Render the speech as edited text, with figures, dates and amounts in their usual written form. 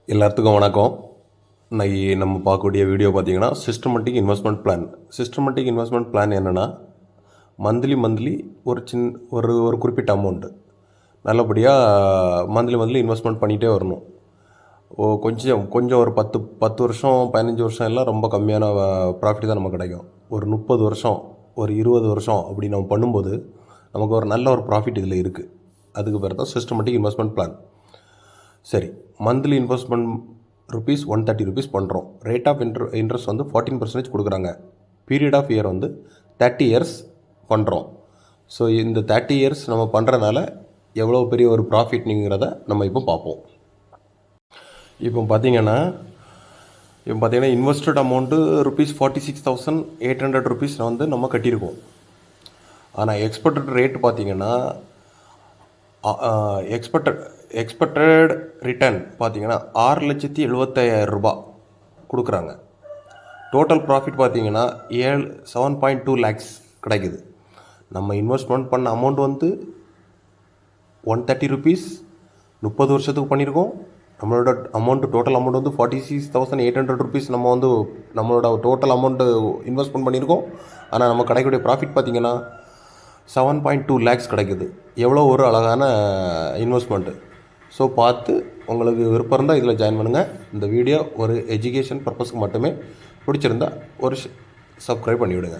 எல்லாத்துக்கும் வணக்கம். இன்னைக்கு நம்ம பார்க்கக்கூடிய வீடியோ பார்த்தீங்கன்னா systematic investment plan. Systematic investment plan என்னென்னா மந்த்லி ஒரு ஒரு குறிப்பிட்ட அமௌண்ட்டு நல்லபடியாக மந்த்லி இன்வெஸ்ட்மெண்ட் பண்ணிகிட்டே வரணும். கொஞ்சம் ஒரு 10 வருஷம் 15 வருஷம் எல்லாம் ரொம்ப கம்மியான ப்ராஃபிட் தான் நமக்கு கிடைக்கும். ஒரு 30 வருஷம் ஒரு 20 வருஷம் அப்படி நம்ம பண்ணும்போது நமக்கு ஒரு நல்ல ஒரு ப்ராஃபிட் இதில் இருக்குது. அதுக்கு பேர் தான் சிஸ்டமேட்டிக் இன்வெஸ்ட்மெண்ட் பிளான். சரி, மந்த்லி இன்வெஸ்ட்மெண்ட் ₹130 பண்ணுறோம். ரேட் ஆஃப் இன்ட்ரெஸ்ட் வந்து 14% கொடுக்குறாங்க. பீரியட் ஆஃப் இயர் வந்து 30 இயர்ஸ் பண்ணுறோம். ஸோ இந்த 30 இயர்ஸ் நம்ம பண்ணுறதுனால எவ்வளோ பெரிய ஒரு ப்ராஃபிட்ங்கிறத நம்ம இப்போ பார்ப்போம். இப்போ பார்த்தீங்கன்னா இன்வெஸ்டட் அமௌண்ட்டு ₹46,800 வந்து நம்ம கட்டியிருக்கோம். ஆனால் எக்ஸ்பெக்டட் ரேட் பார்த்தீங்கன்னா எக்ஸ்பெக்டட் ரிட்டர்ன் பார்த்தீங்கன்னா ₹6,75,000 கொடுக்குறாங்க. டோட்டல் ப்ராஃபிட் பார்த்தீங்கன்னா 7.2 lakhs கிடைக்குது. நம்ம இன்வெஸ்ட்மெண்ட் பண்ண அமௌண்ட் வந்து ₹130 30 வருஷத்துக்கு பண்ணியிருக்கோம். நம்மளோட அமௌண்ட்டு டோட்டல் அமௌண்ட் வந்து ₹46,800 நம்ம வந்து நம்மளோட டோட்டல் அமௌண்ட்டு இன்வெஸ்ட்மெண்ட் பண்ணியிருக்கோம். ஆனால் நம்ம கிடைக்கக்கூடிய ப்ராஃபிட் பார்த்திங்கன்னா 7.2 lakhs கிடைக்குது. எவ்வளோ ஒரு அழகான இன்வெஸ்ட்மெண்ட்டு. ஸோ பார்த்து உங்களுக்கு விருப்பம் இருந்தால் இதில் ஜாயின் பண்ணுங்கள். இந்த வீடியோ ஒரு எஜுகேஷன் பர்பஸ்க்கு மட்டுமே பிடிச்சிருந்தா ஒரு சப்ஸ்கிரைப் பண்ணிவிடுங்க.